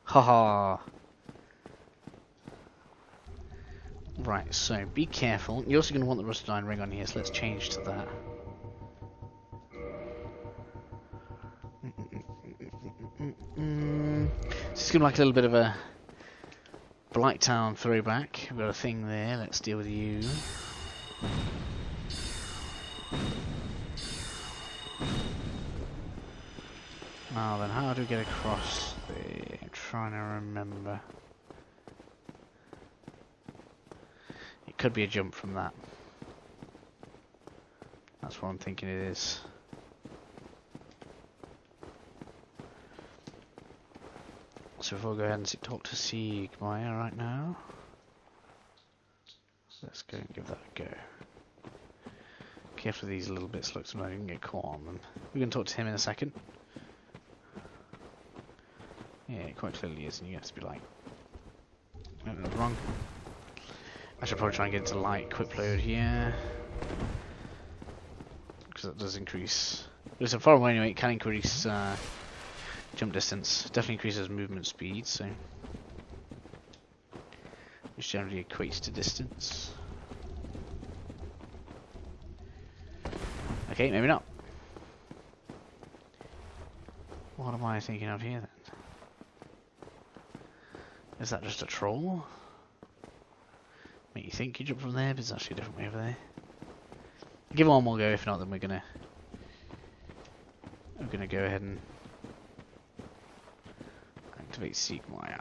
Haha. Right, so be careful. You're also going to want the rusted iron ring on here, so let's change to that. This is going to be like a little bit of a Blighttown throwback. We've got a thing there, let's deal with you. Now then, how do we get across there? I'm trying to remember. It could be a jump from that. That's what I'm thinking it is. So if we'll go ahead and talk to Siegmeyer right now. Let's go and give that a go. Careful with these little bits, look, somebody can get caught on them. We can talk to him in a second. Yeah, it quite clearly is, and you have to be like, no, wrong. I should probably try and get into light equip load here, because that does increase. But it's a far away anyway. It can increase jump distance. Definitely increases movement speed, so which generally equates to distance. Okay, maybe not. What am I thinking of here then? Is that just a troll? Make you think you jump from there, but it's actually a different way over there. Give it one more go, if not then we're gonna go ahead and activate Seek Maya.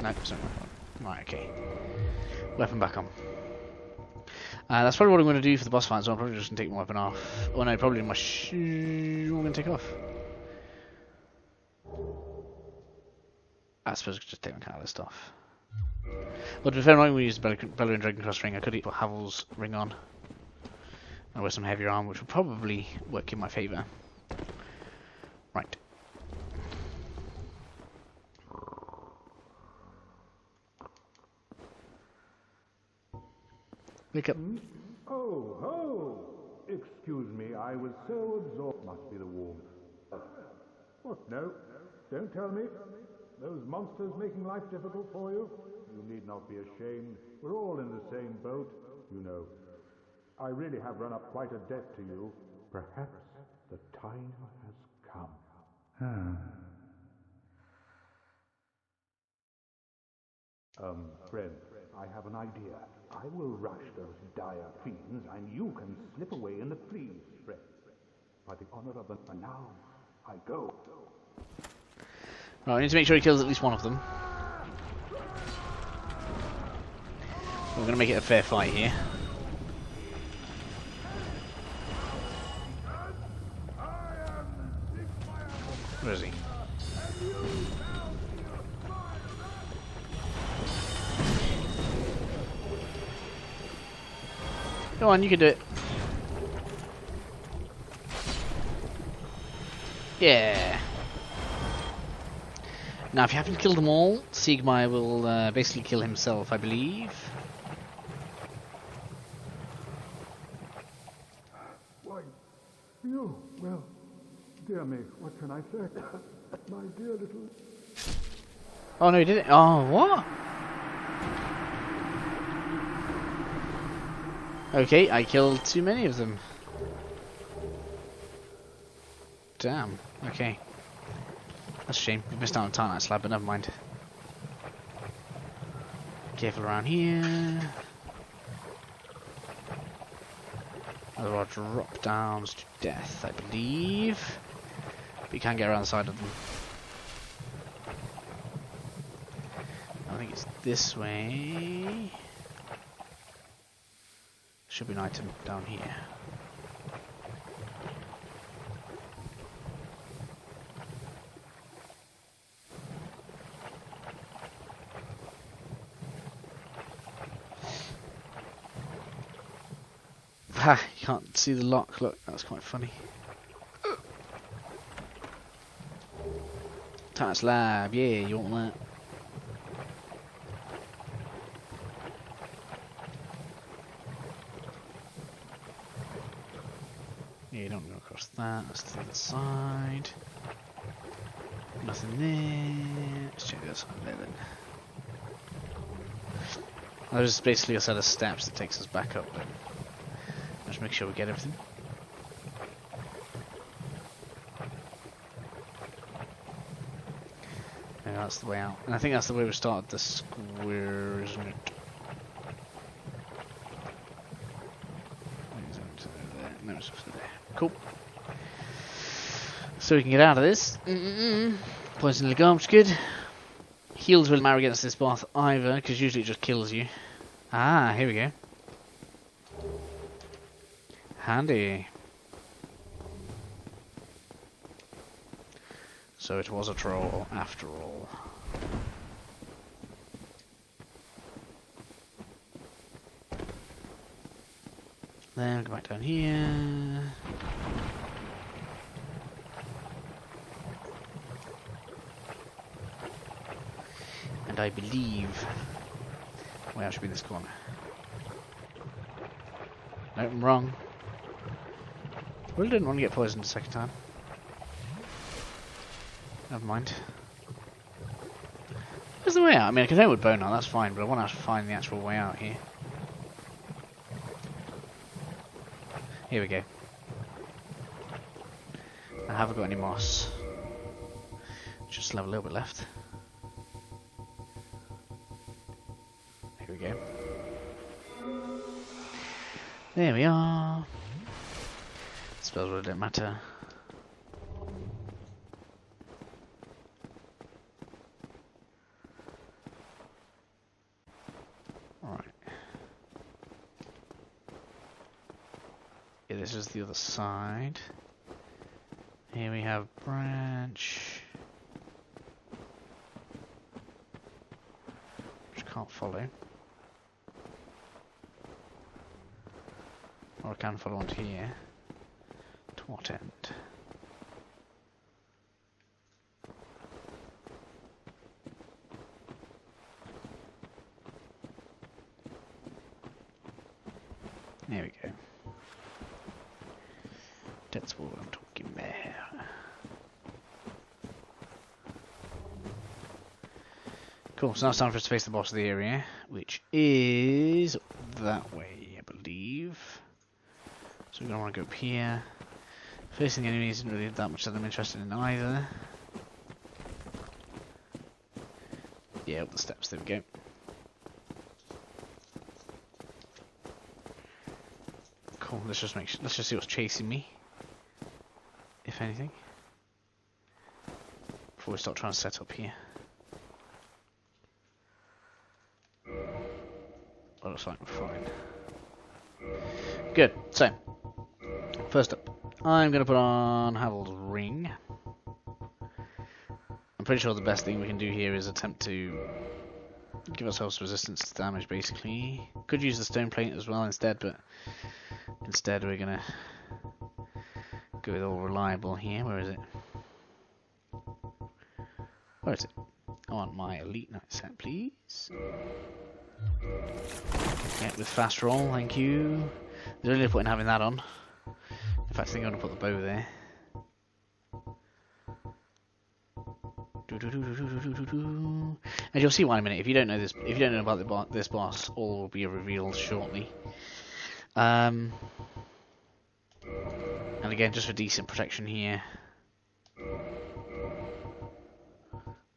No, it's not weapon. Right, okay. Weapon back on. That's probably what I'm going to do for the boss fight, so I'm probably just going to take my weapon off. Oh no, probably my shoe I'm going to take off. I suppose I could just take my catalyst off. But to be fair, I'm not going to use the Beleriand Dragon Cross ring. I could put Havel's ring on. And wear some heavier armor, which will probably work in my favour. Right. Wake up. Oh, ho! Excuse me, I was so absorbed. Must be the warmth. What? No, don't tell me. Those monsters making life difficult for you? You need not be ashamed. We're all in the same boat, you know. I really have run up quite a debt to you. Perhaps the time has come. Friend, I have an idea. I will rush those dire fiends, and you can slip away in the fleas, friend. By the honor of the... And now, I go. Right, we need to make sure he kills at least one of them. We're going to make it a fair fight here. Where is he? Go on, you can do it. Yeah. Now, if you haven't killed them all, Sigmar will basically kill himself, I believe. Why, you, well, dear me, what can I say? My dear little... Oh no, he did it. Oh, what? Okay, I killed too many of them. Damn, okay. That's a shame. We missed out on Tarnite Slab, but never mind. Careful around here. There are drop downs to death, I believe. But you can get around the side of them. I think it's this way. Should be an item down here. Ha! You can't see the lock. Look, that's quite funny. Tarnite Slab, yeah, you want that? Yeah, you don't go across that. That's to the other side. Nothing there. Let's check this one there then. There's basically a set of steps that takes us back up then. Let's make sure we get everything. Yeah, that's the way out. And I think that's the way we started the square, isn't it? No, it's over there. Cool. So we can get out of this. Poison the garbage, good. Heals will matter against this boss either, because usually it just kills you. Ah, here we go. Handy. So it was a troll after all. Then go back down here. And I believe... Well, I should be in this corner. No, I'm wrong. Really didn't want to get poisoned a second time. Never mind. Where's the way out? I mean, I can go with Bonar, that's fine, but I want to find the actual way out here. Here we go. I haven't got any moss. Just have a little bit left. Here we go. There we are. Spells really don't matter. Alright. Yeah, this is the other side. Here we have branch. Which can't follow. Or I can follow onto here. To what end? There we go. That's what I'm talking about. Cool, so now it's time for us to face the boss of the area, which is that way, I believe. So we're going to want to go up here. Facing the enemy isn't really that much that I'm interested in either. Yeah, up the steps, there we go. Cool, let's just see what's chasing me. If anything. Before we start trying to set up here. Oh, looks like we're fine. Good, so first up, I'm going to put on Havel's ring. I'm pretty sure the best thing we can do here is attempt to give ourselves resistance to damage, basically. Could use the stone plate as well instead, but instead we're going to go with all reliable here. Where is it? Where is it? I want my elite knight set, please. Yeah, with fast roll, thank you. There's really no point in having that on. In fact, I think I'm going to put the bow there. And you'll see why in a minute. If you don't know this, if you don't know about this boss, all will be revealed shortly. And again, just for decent protection here.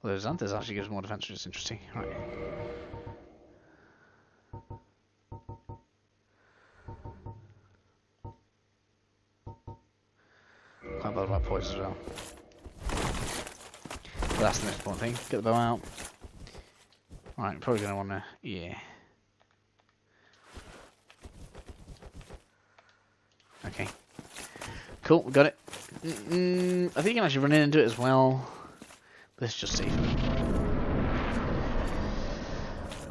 Although Xanthus actually gives more defense, which is interesting. Right. Quite bothered about poise as well. But that's the most important thing. Get the bow out. Alright, I'm probably going to want to... yeah. Okay. Cool, we got it. I think you can actually run in and do it as well. But let's just see.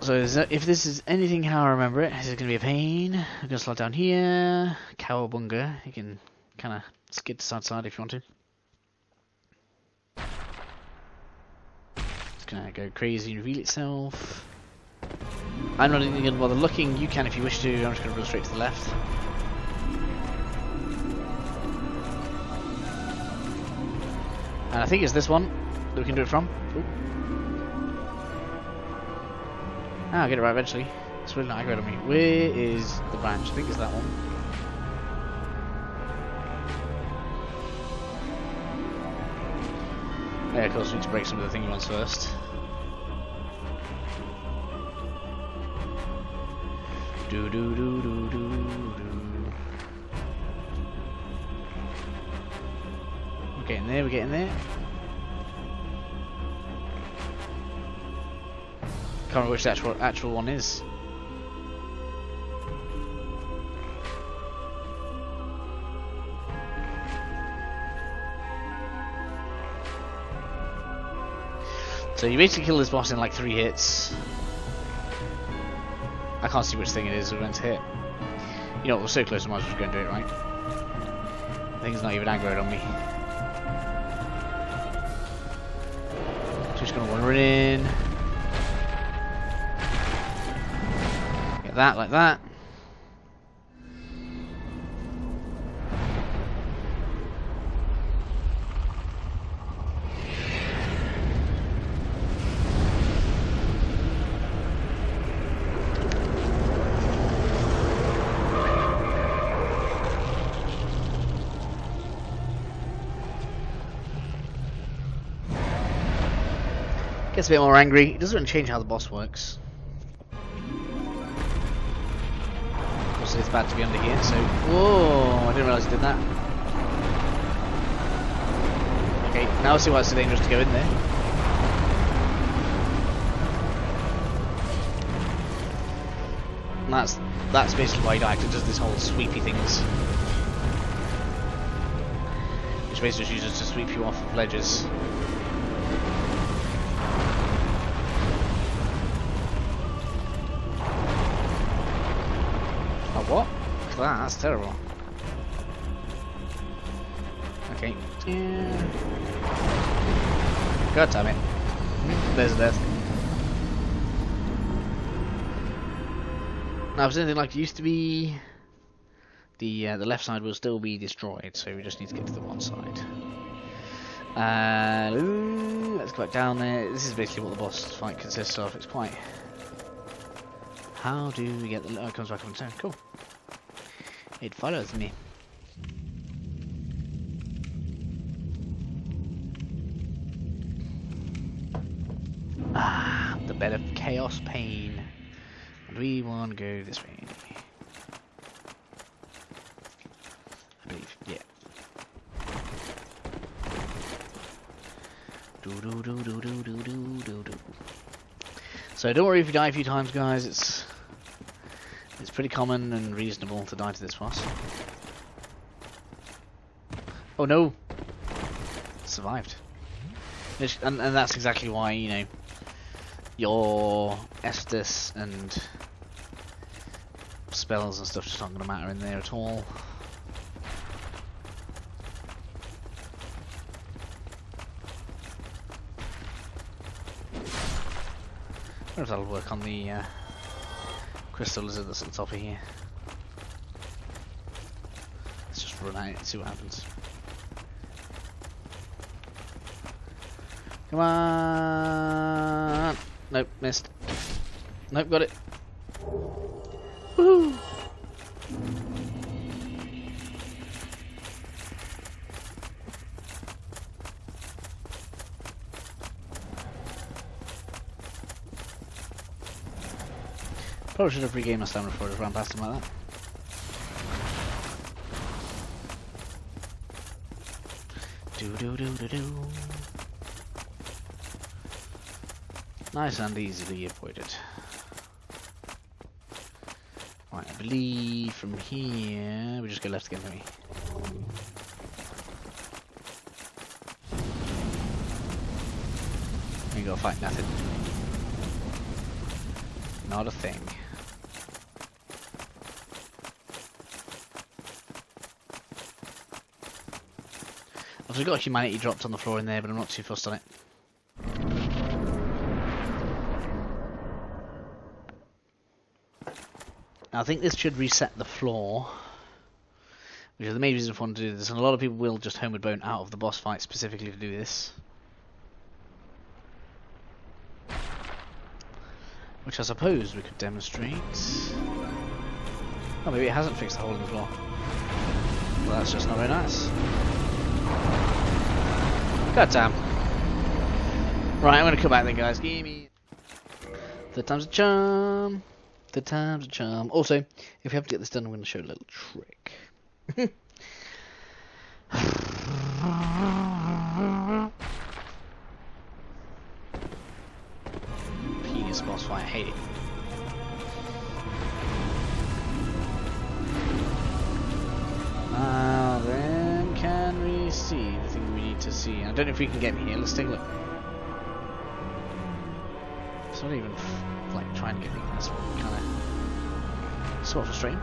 So if this is anything how I remember it, this is going to be a pain. I'm going to slide down here. Cowabunga. You can kind of skid to side to side if you want to. It's going to go crazy and reveal itself. I'm not even going to bother looking. You can if you wish to. I'm just going to run straight to the left. And I think it's this one that we can do it from. Ooh. Ah, I'll get it right eventually. It's really not aggravated on me. Where is the branch? I think it's that one. Yeah, of course we need to break some of the thingy ones first. Do do do do do do. We're getting there, we're getting there. Can't remember which the actual one is. So you basically kill this boss in like 3 hits. I can't see which thing it is we're going to hit. You know, we're so close, I might as well go and do it, right? I think it's not even aggroed on me. Just going to wander in. Get that, like that. Gets a bit more angry. It doesn't really change how the boss works. Also, it's bad to be under here, so... Whoa! I didn't realise he did that. Okay, now I see why it's so dangerous to go in there. And that's basically why he died, 'cause it does this whole sweepy things. Which basically just uses to sweep you off of ledges. What? That's terrible. Okay. Yeah. God damn it. There's a death. Now, if it's anything like it used to be, the left side will still be destroyed, so we just need to get to the one side. Let's go back down there. This is basically what the boss fight consists of. It's quite... How do we get the... Oh, it comes back on its own. Cool. It follows me. Ah, the bed of chaos pain. And we want to go this way. I believe, yeah. So don't worry if you die a few times, guys. It's pretty common and reasonable to die to this boss. Oh no! Survived. And that's exactly why, you know, your Estus and spells and stuff just aren't going to matter in there at all. I wonder if that'll work on the crystal lizard that's at the top of here. Let's just run out and see what happens. Come on! Nope, missed. Nope, got it. Woohoo! Probably should have regained my stamina before I just ran past him like that. Do. Nice and easily avoided. Right, I believe from here we just go left again, don't we? We gotta fight nothing. Not a thing. I've got humanity dropped on the floor in there, but I'm not too fussed on it. Now, I think this should reset the floor, which is the main reason I want to do this, and a lot of people will just homeward bone out of the boss fight specifically to do this. Which I suppose we could demonstrate. Oh, maybe it hasn't fixed the hole in the floor. Well, that's just not very nice. God damn. Right, I'm gonna come back then, guys. Give me. Third time's a charm. Third time's a charm. Also, if we have to get this done, I'm gonna show a little trick. Penis boss fight. I hate it. Now then, can we see the thing we need to see? I don't know if we can get in here. Let's take a look. It's not even like trying to get in. That's kind of sort of frustrating.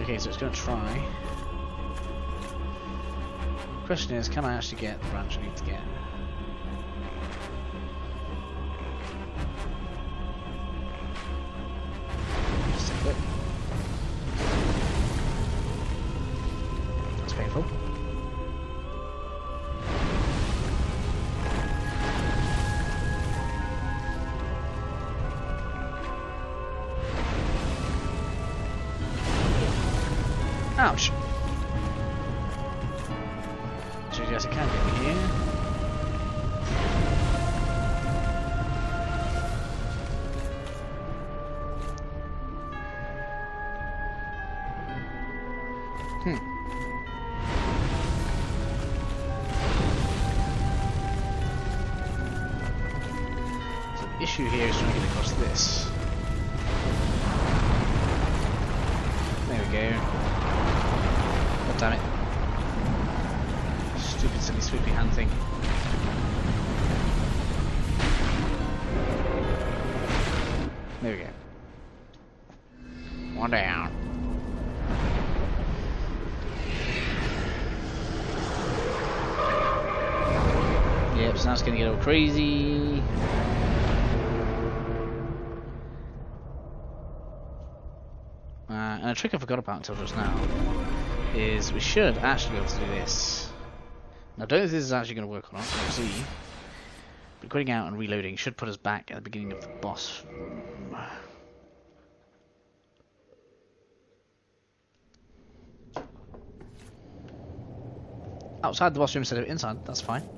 Okay, so it's going to try. The question is, can I actually get the branch I need to get? Just take it. That's painful. Ouch! So you guys can get in here. So the issue here is trying to get across this. There we go. God damn it. Stupid silly swoopy hand thing. There we go. One down. Yep, so now it's gonna get all crazy. And a trick I forgot about until just now is we should actually be able to do this. Now, I don't know if this is actually going to work or not, we'll see. But going out and reloading should put us back at the beginning of the boss room. Outside the boss room instead of inside, that's fine.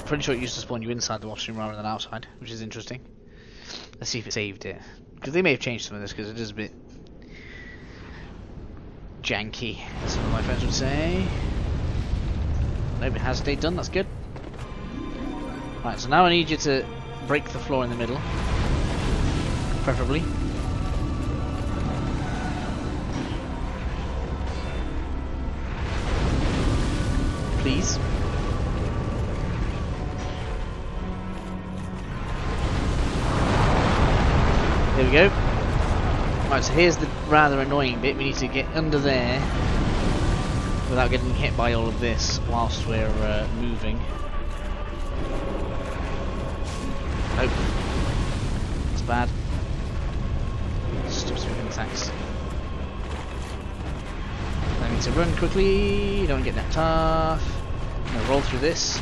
Pretty sure it used to spawn you inside the boss room rather than outside, which is interesting. Let's see if it saved it. Because they may have changed some of this, because it is a bit janky, as some of my friends would say. Nope, it has stayed done, that's good. Right, so now I need you to break the floor in the middle. Preferably. Please. There we go. Right, so here's the rather annoying bit. We need to get under there without getting hit by all of this whilst we're moving. Nope. That's bad. Stupid sweeping attacks. I need to run quickly, don't get that tough. I'm gonna roll through this.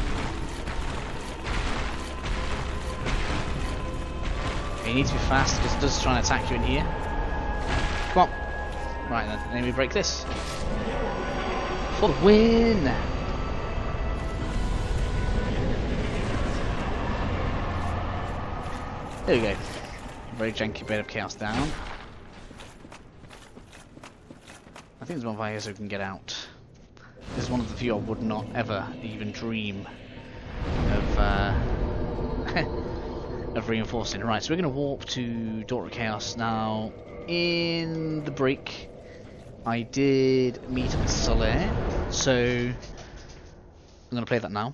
You need to be fast because it does try and attack you in here. Come on. Right then, let me break this. For the win! There we go. Very janky bit of chaos down. I think there's one by here so we can get out. This is one of the few I would not ever even dream of of reinforcing. Right, so we're going to warp to Daughter of Chaos now. In the break, I did meet up with Solair, so I'm going to play that now.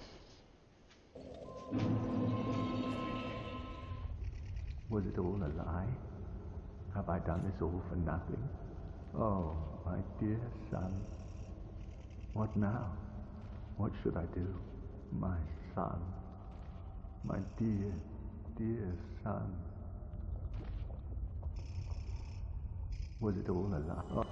Was it all a lie? Have I done this all for nothing? Oh, my dear son. What now? What should I do? My son. My dear, dear son. Was it all a lie? Oh.